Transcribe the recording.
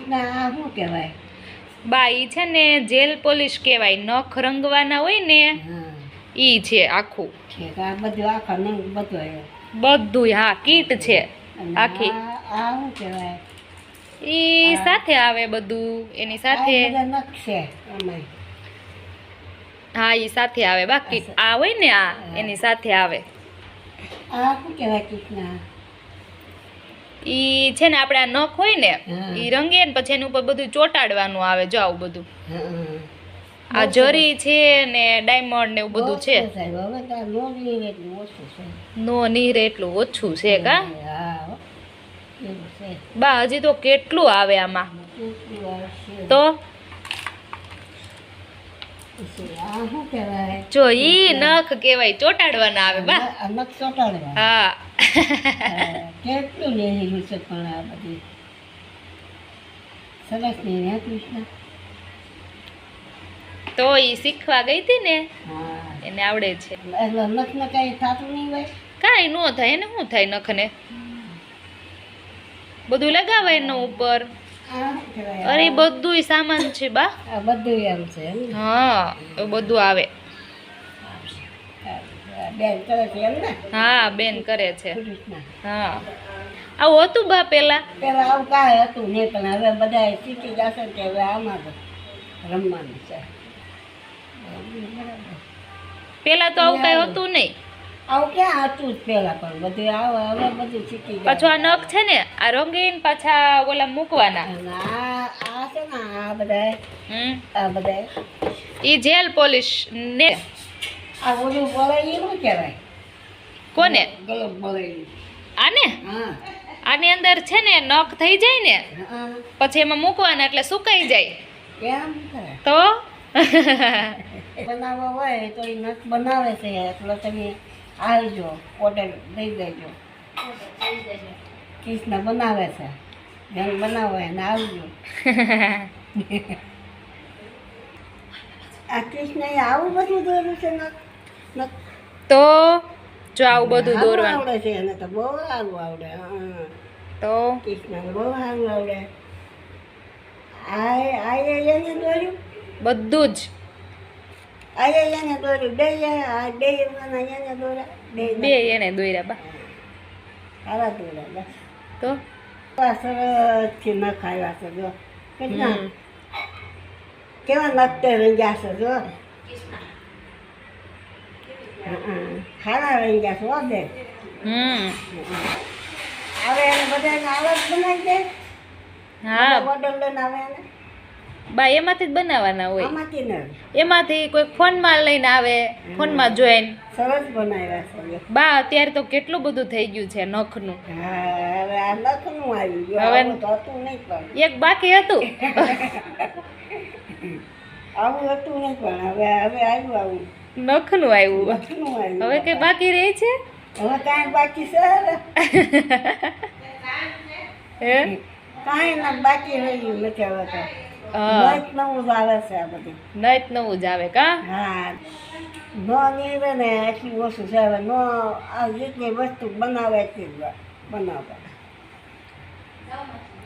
કૃષ્ણ આ શું કહેવાય? બા ઈ છે ને જેલ પોલિશ કહેવાય, નખ રંગવાના હોય ને હા ઈ છે આખું. ઠીક, આ બધું આખા નંગ બધું બધું હા કીટ છે આખી. આ શું કહેવાય? ઈ સાથે આવે બધું એની સાથે. આ બધા નખ છે અમાય. હા ઈ સાથે આવે બાકી આ હોય ને આ એની સાથે આવે. આ શું કહેવાય કૃષ્ણ? ઈ છે ને આપણે આ નખ હોય ને હા. ઈ રંગે ને પછી એની ઉપર બધું ચોટાડવાનું આવે. જો આવું બધું હા આ જરી છે ને ડાયમંડ ને એવું બધું છે. સાહેબ હવે તો આ નો નીરે એટલું ઓછું છે. નો નીરે એટલું ઓછું છે કા? હા હો. એવું છે. બા હજી તો કેટલું આવે આમાં કેટલું આવશે. તો. આ શું કહેવાય? જો ઈ નખ કહેવાય, ચોટાડવાના આવે બા. આ નખ ચોટાડવા. હા કેટલું લેલું છે પણ આ બધી સરસ નહીં હે કૃષ્ણ? તો ઈ શીખવા ગઈ હતી ને હા એને આવડે છે. એટલે નખને કઈ થતું નહીં હોય? કાંઈ નો થાય એને શું થાય નખને, બધું લગાવાય એના ઉપર. આ શું કહેવાય? અરે બધું સામાન છે બા. આ બધું એમ છે એમ ને? હા એવું બધું આવે. બેન કરે છે એમ ને? હા બેન કરે છે. કૃષ્ણ હા આવું હતું બા પેલા. પેલા આવું કાંઈ હતું નહીં પણ હવે બધા શીખી જશે કે હવે આમાં તો રમવાનું છે. પેલા તો આવું કઈ હતું નહીં. આવું ક્યાં હતું જ પેલા પણ બધું આવે હવે બધું શીખી જાય. પાછું આ નખ છે ને આ રંગીન પાછા ઓલા મૂકવાના. અને આ છે ને આ બધા ઈ જેલ પોલિશ ને આ ઓલું બોલાય એ શું કહેવાય? કોને? ગલબ બોલાય. આને હા આની અંદર છે ને નખ થઈ જાય ને હા પછી એમાં મૂકવાના એટલે સુકાઈ જાય. કેમ કરે? તો બનાવવા હોય તો એ નખ બનાવે છે એટલે તમે આવજો ઓર્ડર દઈ દેજો. કૃષ્ણ બનાવે છે, જેમ બનાવે ને આવજો. આ કૃષ્ણ આવું બધું દોર્યું છે નખ? તો જો આવું બધું સારું દોરવાનું આવડે છે એને તો બહુ સારું આવડે. હા તો કૃષ્ણ બહુ સારું આવડે. આ એને દોર્યું, બધું જ એને દોર્યું બે એને દોર્યા બે એને દોર્યા બા. સારા દોર્યા બસ. તો સરસથી નખ આવ્યા છે જો કૃષ્ણ કેવા નખતે રંગ્યા છે જો. સારા રંગ્યા છે હો બેન. હવે એને બધાને આવડત બનાવી દે. હા ઓર્ડર લઈને આવે એને બા એમાંથી જ બનાવવાના હોય. આમાંથી ને એમાંથી કોઈ ફોનમાં લઈને આવે, ફોનમાં જોઈને. સરસ બનાવ્યા છે. બા અત્યારે તો કેટલું બધું થઈ ગયું છે નખનું. હા હવે આ નખનું આવી ગયું. હવે આવું તો હતું નહીં પણ એક બાકી હતું. આવું હતું નહીં પણ હવે હવે આવ્યું આવું નખનું આવ્યું. નખનું આવ્યું. હવે કઈ બાકી રહે છે? હવે કાંઈ બાકી છે હે કાંઈ ના બાકી રહ્યું નથી હવે તો. હા નથ નવું જ આવે છે આ બધું. નત નવું જ આવે કા? હા નો નીરે ને એટલું ઓછું છે હવે. નો આ જેટલી વસ્તુ બનાવે એટલી જ બનાવવા.